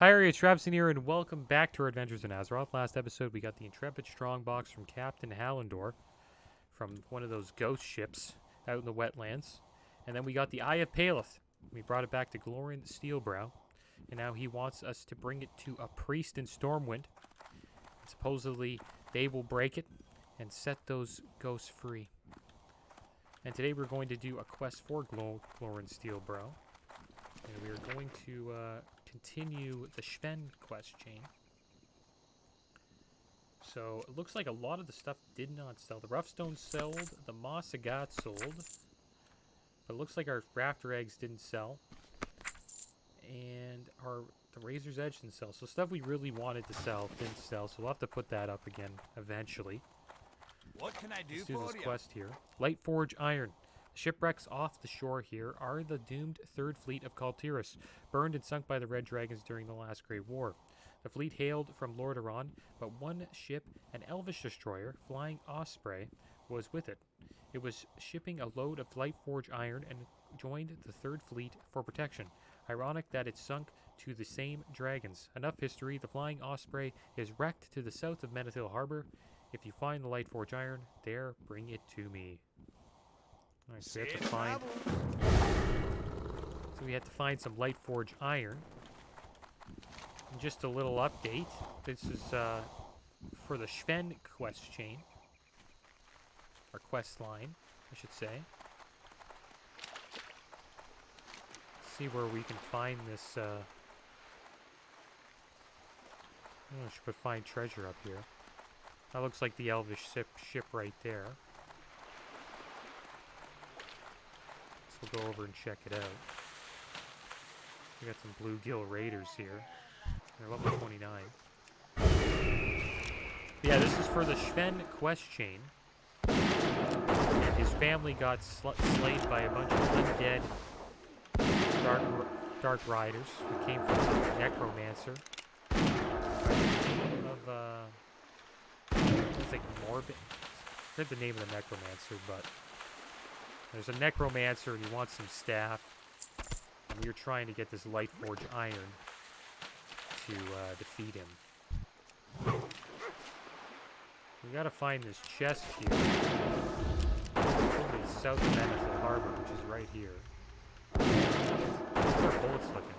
Hi, it's Travis here, and welcome back to our adventures in Azeroth. Last episode, we got the Intrepid Strongbox from Captain Hallandor from one of those ghost ships out in the wetlands. And then we got the Eye of Paleth. We brought it back to Glorian Steelbrow, and now he wants us to bring it to a priest in Stormwind. Supposedly, they will break it and set those ghosts free. And today we're going to do a quest for Glorian Steelbrow. And we are going to continue the Sven quest chain. So it looks like a lot of the stuff did not sell. The Roughstone sold, the Moss Agat sold, but it looks like our Rafter Eggs didn't sell, and the Razor's Edge didn't sell. So stuff we really wanted to sell didn't sell. So we'll have to put that up again eventually. What can I do Let's do for this you? quest here. Lightforge Iron. Shipwrecks off the shore here are the doomed Third Fleet of Kaltiris, burned and sunk by the Red Dragons during the last Great War. The fleet hailed from Lordaeron, but one ship, an Elvish destroyer, Flying Osprey, was with it. It was shipping a load of Lightforge iron and joined the Third Fleet for protection. Ironic that it sunk to the same dragons. Enough history, the Flying Osprey is wrecked to the south of Menethil Harbor. If you find the Lightforge iron, there, bring it to me. Alright, so we have to find. So we had to find some Lightforge iron. And just a little update. This is for the Sven quest chain, or quest line, I should say. See where we can find this. I should put find treasure up here. That looks like the Elvish ship right there. We'll go over and check it out. We got some bluegill raiders here. They're level 29. Yeah, this is for the Sven quest chain. And his family got slayed by a bunch of undead dark riders who came from some necromancer. It's like Morbid. I forget the name of the necromancer, but there's a necromancer and he wants some staff. And we're trying to get this Lightforge iron to defeat him. We gotta find this chest here. It's south of Menethil Harbor, which is right here. Where's our bullets looking?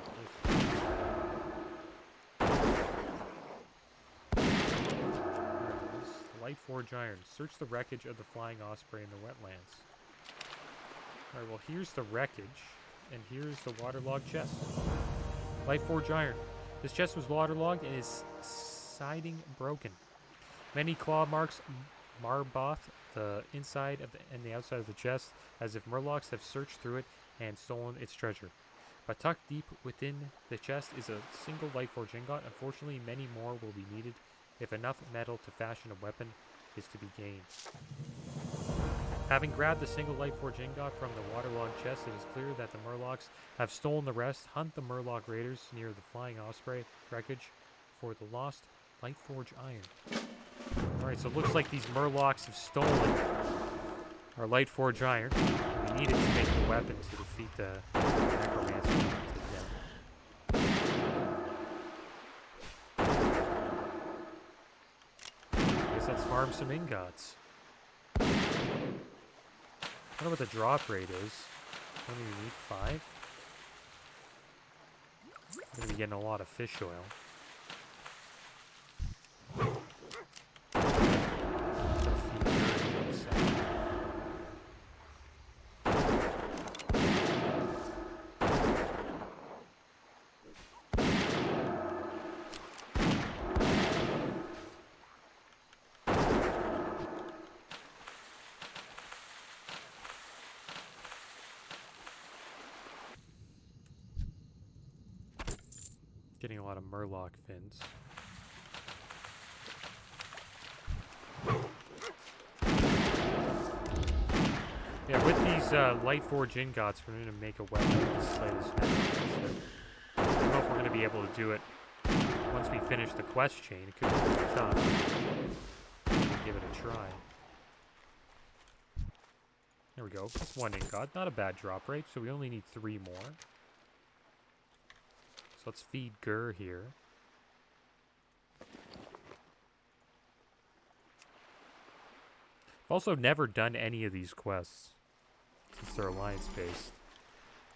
Lightforge iron. Search the wreckage of the Flying Osprey in the wetlands. Alright, well here's the wreckage, and here's the waterlogged chest. Lightforge iron. This chest was waterlogged and is siding broken. Many claw marks Marboth the inside of and the outside of the chest, as if murlocs have searched through it and stolen its treasure. But tucked deep within the chest is a single Lightforge ingot. Unfortunately, many more will be needed if enough metal to fashion a weapon is to be gained. Having grabbed the single Lightforge ingot from the waterlogged chest, it is clear that the Murlocs have stolen the rest. Hunt the Murloc raiders near the Flying Osprey wreckage for the lost Lightforge iron. Alright, so it looks like these Murlocs have stolen our Lightforge iron. We need it to make the weapon to defeat the necromancer. I guess let's farm some ingots. I wonder what the drop rate is. What do we need? 5? I'm gonna be getting a lot of fish oil. Getting a lot of Murloc fins. Yeah, with these Lightforge ingots, we're going to make a weapon to slay this necromancer. I don't know if we're going to be able to do it once we finish the quest chain. It could be really tough. We'll give it a try. There we go. That's 1 ingot. Not a bad drop rate, so we only need 3 more. So let's feed Gur here. I've also never done any of these quests since they're alliance-based.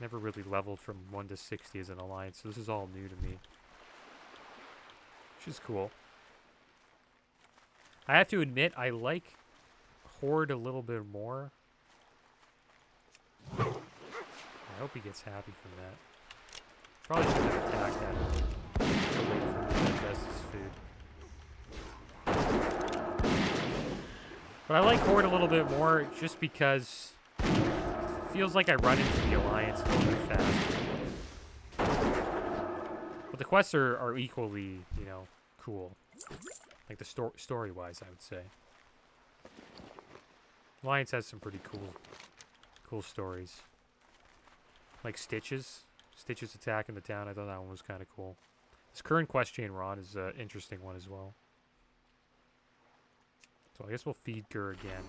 Never really leveled from 1 to 60 as an alliance, so this is all new to me. Which is cool. I have to admit, I like Horde a little bit more. I hope he gets happy from that. Probably should have attacked that. Digest his food. But I like Horde a little bit more just because it feels like I run into the Alliance a little bit faster. But the quests are equally, you know, cool. Like the story-wise, I would say. Alliance has some pretty cool stories. Like Stitch's attack in the town. I thought that one was kind of cool. This current quest chain we're on is an interesting one as well. So I guess we'll feed Gur again.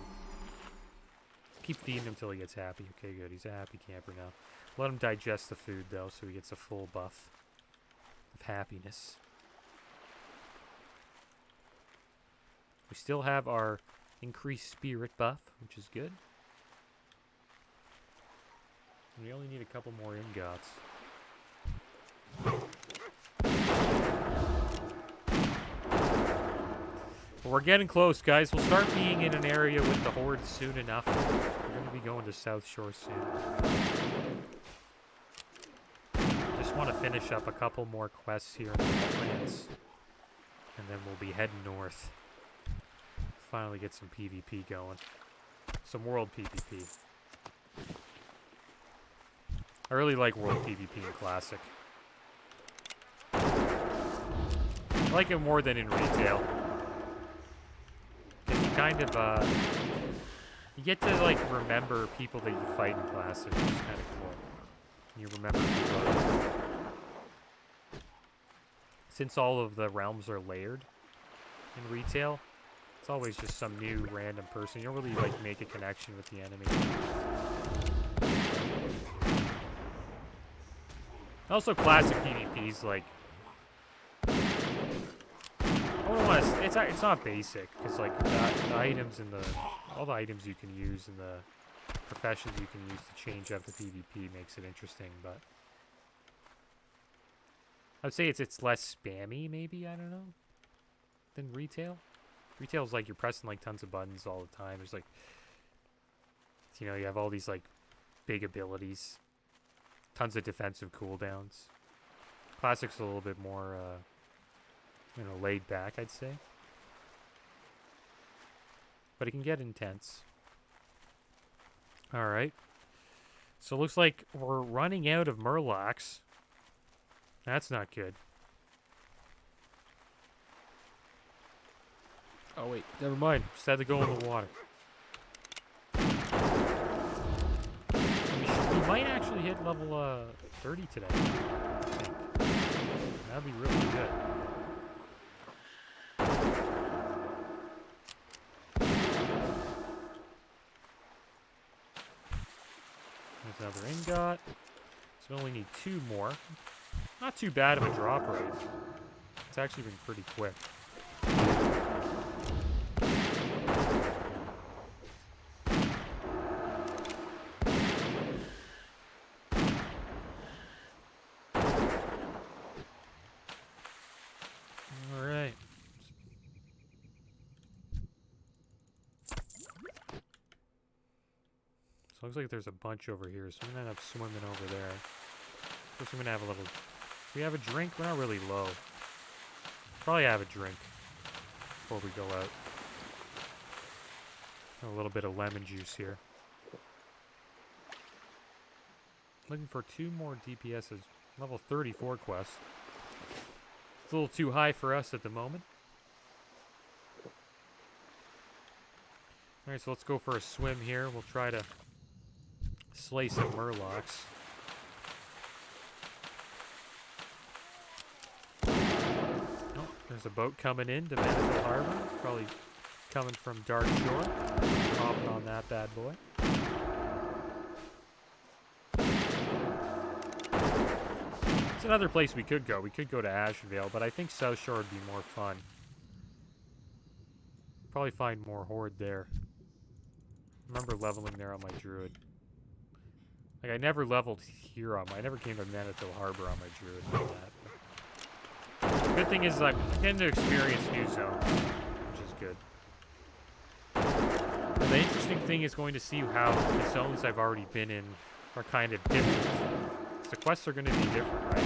Keep feeding him until he gets happy. Okay, good. He's a happy camper now. Let him digest the food, though, so he gets a full buff of happiness. We still have our increased spirit buff, which is good. We only need a couple more ingots. But we're getting close, guys. We'll start being in an area with the Horde soon enough. We're going to be going to South Shore soon. Just want to finish up a couple more quests here in the Wetlands. And then we'll be heading north. Finally get some PvP going. Some world PvP. I really like world PvP in Classic. I like it more than in retail. Because you kind of, you get to, like, remember people that you fight in Classic, which is kind of cool. You remember people. Since all of the realms are layered in retail, it's always just some new random person. You don't really, like, make a connection with the enemy. Also, Classic PvP's like, it's not basic, because like the items and all the items you can use and the professions you can use to change up the PvP makes it interesting. But I would say it's less spammy, maybe, I don't know, than retail. Retail's like you're pressing like tons of buttons all the time. There's like, you know, you have all these like big abilities. Tons of defensive cooldowns. Classic's a little bit more, you know, laid back, I'd say. But it can get intense. Alright. So it looks like we're running out of Murlocs. That's not good. Oh, wait. Never mind. Just had to go in the water. We might actually hit level 30 today, I think. That'd be really good. There's another ingot. So we only need 2 more. Not too bad of a drop rate. It's actually been pretty quick. Looks like there's a bunch over here, so I'm gonna end up swimming over there. First, I'm gonna have a little. Do we have a drink? We're not really low. Probably have a drink before we go out. A little bit of lemon juice here. Looking for 2 more DPSs. Level 34 quest. It's a little too high for us at the moment. Alright, so let's go for a swim here. We'll try to slay some Murlocs. Oh, there's a boat coming in to Manitoba Harbor. Probably coming from Dark Shore. Hopping on that bad boy. It's another place we could go. We could go to Ashenvale, but I think South Shore would be more fun. Probably find more horde there. I remember leveling there on my druid. Like, I never leveled here on my... I never came to Manito Harbor on my druid and that. The good thing is I'm getting to experience new zones, which is good. And the interesting thing is going to see how the zones I've already been in are kind of different. The quests are going to be different, right?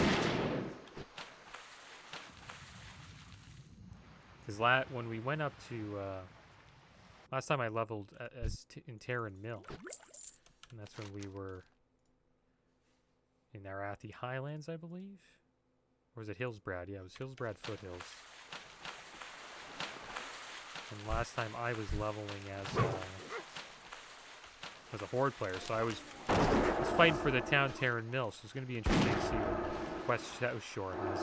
Because when we went up to... last time I leveled in Terran Mill. And that's when we were in Arathi Highlands, I believe? Or was it Hillsbrad? Yeah, it was Hillsbrad Foothills. And last time I was leveling as a horde player, so I was fighting for the town Terran Mill, so it's going to be interesting to see what quest South Shore has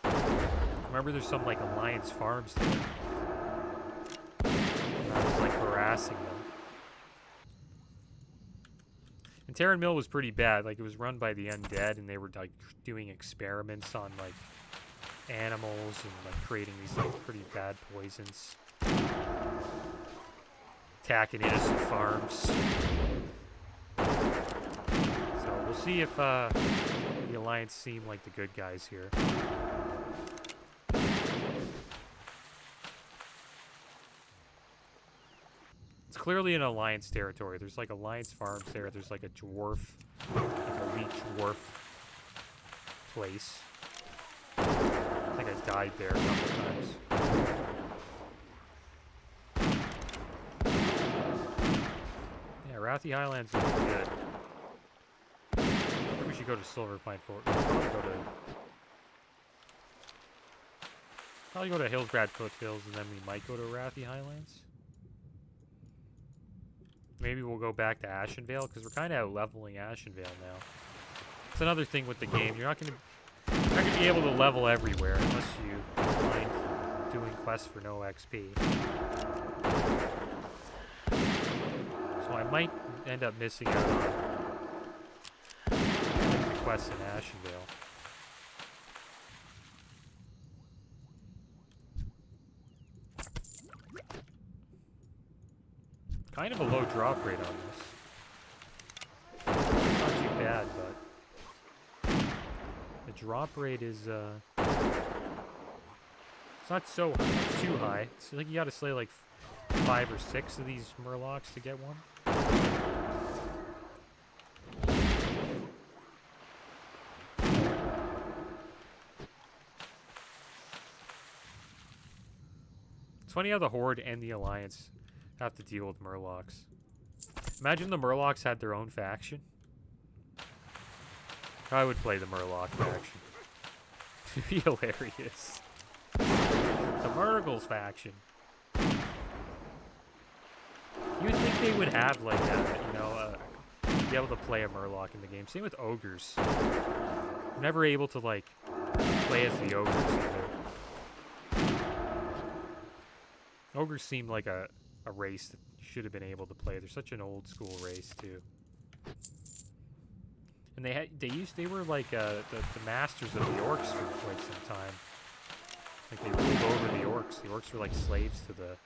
for us. Remember, there's some like Alliance farms there. And I was like harassing them. And Terran Mill was pretty bad. Like, it was run by the undead, and they were like doing experiments on like animals and like creating these like pretty bad poisons, attacking innocent farms. So we'll see if the Alliance seem like the good guys here. It's clearly an Alliance territory. There's like Alliance farms there. There's like a dwarf, like a elite dwarf place. I think I died there a couple times. Yeah, Arathi Highlands is good. Maybe we should go to Silverpine Fort. Probably go to Hillsbrad Foothills, and then we might go to Arathi Highlands. Maybe we'll go back to Ashenvale, because we're kind of out-leveling Ashenvale now. It's another thing with the game. You're not going to be able to level everywhere unless you mind doing quests for no XP. So I might end up missing out on the quests in Ashenvale. Kind of a low drop rate on this. Not too bad, but the drop rate is it's not so it's too high. It's like you gotta slay like 5 or 6 of these murlocs to get one. It's funny how the Horde and the Alliance have to deal with murlocs. Imagine the murlocs had their own faction. I would play the murloc faction. It'd be hilarious. The Murgles faction. You'd think they would have like that, you know, be able to play a murloc in the game. Same with ogres. I'm never able to like play as the ogres either. Ogres seem like a race that should have been able to play. They're such an old school race too. And they were like the masters of the orcs for quite some time. Like they ruled over the orcs. The orcs were like slaves to the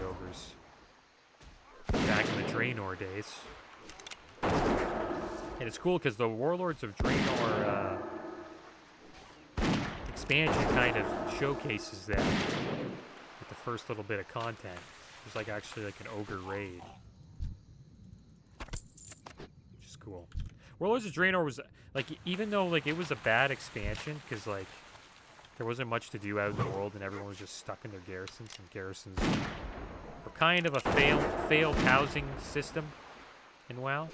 ogres. Back in the Draenor days. And it's cool because the Warlords of Draenor expansion kind of showcases that with the first little bit of content. There's like actually like an ogre raid, which is cool. Warlords of Draenor was like, even though like it was a bad expansion because like there wasn't much to do out in the world and everyone was just stuck in their garrisons, and garrisons were kind of a failed housing system in WoW.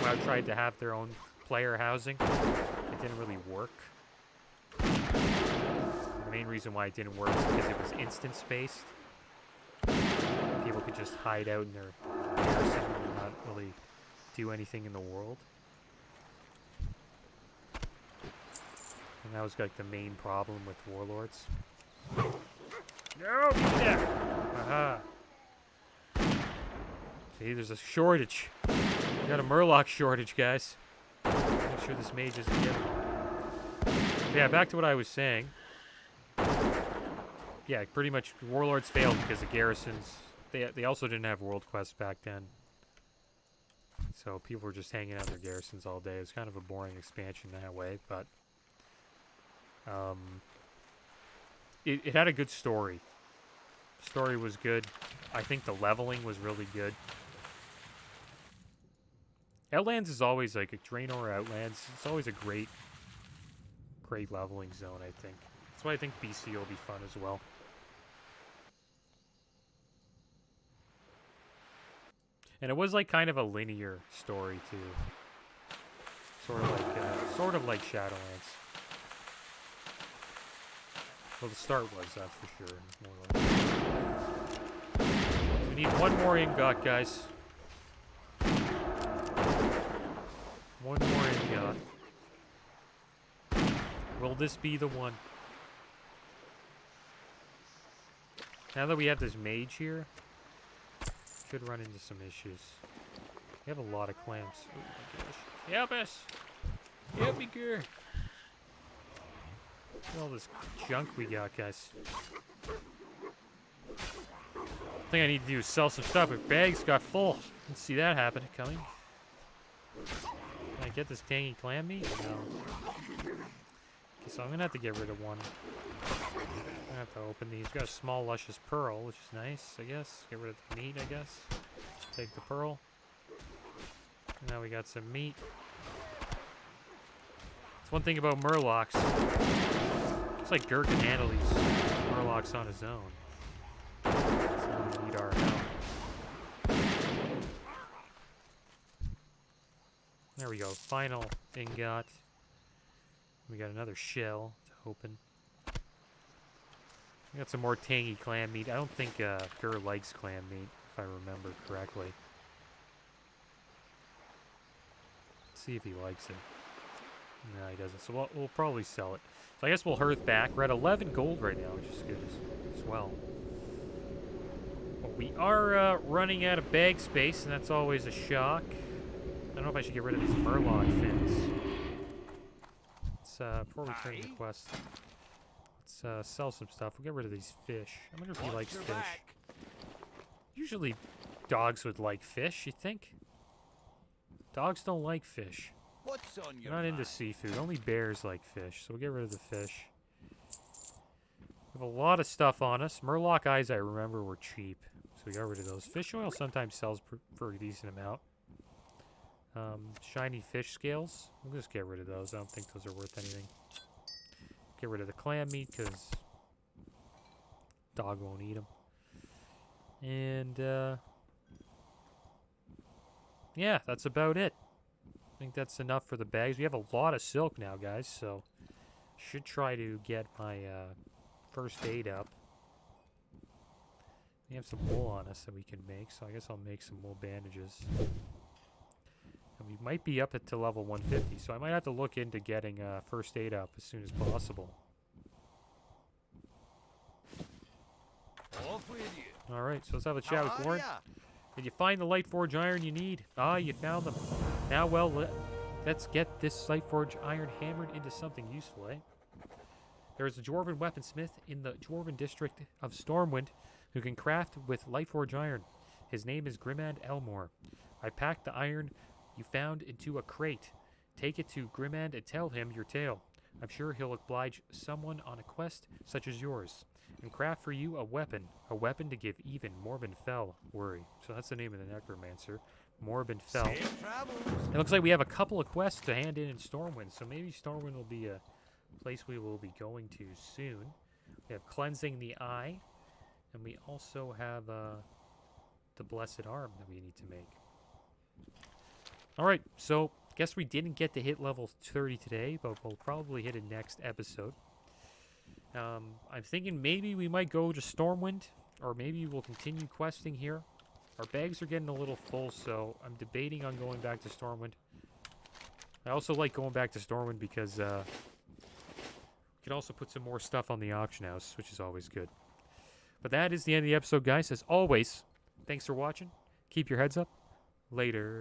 WoW tried to have their own player housing. It didn't really work. The main reason why it didn't work is because it was instance-based. People could just hide out in their garrison and not really do anything in the world. And that was like the main problem with Warlords. No, get there! Aha! See, there's a shortage. We got a Murloc shortage, guys. sure this mage doesn't get him. Yeah, back to what I was saying. Yeah, pretty much warlords failed because the garrisons. They also didn't have world quests back then. So people were just hanging out in their garrisons all day. It was kind of a boring expansion that way, but it had a good story. The story was good. I think the leveling was really good. Outlands is always like a Draenor Outlands. It's always a great leveling zone, I think. That's why I think BC will be fun as well. And it was like kind of a linear story too. Sort of like Shadowlands. Well, the start was, that's for sure. More like. We need one more ingot, guys. One more ingot. Will this be the one? Now that we have this mage here, could run into some issues. We have a lot of clams. Oh my gosh. Help us! Help me, girl! Look at all this junk we got, guys. Thing I need to do is sell some stuff. Our bags got full. Let's see that happen coming. Can I get this tangy clam meat? No. Okay, so I'm gonna have to get rid of one. I'm gonna have to open these. Got a small luscious pearl, which is nice, I guess. Get rid of the meat, I guess. Take the pearl. And now we got some meat. That's one thing about murlocs. Looks like Gurk can handle these murlocs on his own. So we need our help. There we go. Final ingot. We got another shell to open. We got some more tangy clam meat. I don't think Gur likes clam meat, if I remember correctly. Let's see if he likes it. No, he doesn't. So we'll probably sell it. So I guess we'll hearth back. We're at 11 gold right now, which is good as well. But we are running out of bag space, and that's always a shock. I don't know if I should get rid of these Murloc fins. Let's, before we turn to the quest, let's sell some stuff. We'll get rid of these fish. I wonder if he likes fish. Usually dogs would like fish, you think? Dogs don't like fish. What's on your They're not into mind? seafood. Only bears like fish, so we'll get rid of the fish. We have a lot of stuff on us. Murloc eyes, I remember, were cheap, so we got rid of those. Fish oil sometimes sells for a decent amount. Shiny fish scales. We'll just get rid of those. I don't think those are worth anything. Get rid of the clam meat because dog won't eat them. And yeah, that's about it. I think that's enough for the bags. We have a lot of silk now, guys, so should try to get my first aid up. We have some wool on us that we can make, so I guess I'll make some wool bandages. And we might be up to level 150, so I might have to look into getting first aid up as soon as possible. Off with you. Alright, so let's have a chat How with are Warren. ya? Did you find the Lightforge iron you need? Ah, you found them. Now, well, let's get this Lightforge iron hammered into something useful, eh? There is a Dwarven weaponsmith in the Dwarven district of Stormwind who can craft with Lightforge iron. His name is Grimand Elmore. I packed the iron you found into a crate. Take it to Grimand and tell him your tale. I'm sure he'll oblige someone on a quest such as yours, and craft for you a weapon to give even Morbin Fell worry. So that's the name of the necromancer, Morbin Fell. Safe travels. It looks like we have a couple of quests to hand in Stormwind, so maybe Stormwind will be a place we will be going to soon. We have Cleansing the Eye, and we also have the Blessed Arm that we need to make. Alright, so guess we didn't get to hit level 30 today, but we'll probably hit it next episode. I'm thinking maybe we might go to Stormwind, or maybe we'll continue questing here. Our bags are getting a little full, so I'm debating on going back to Stormwind. I also like going back to Stormwind because we can also put some more stuff on the auction house, which is always good. But that is the end of the episode, guys. As always, thanks for watching. Keep your heads up. Later.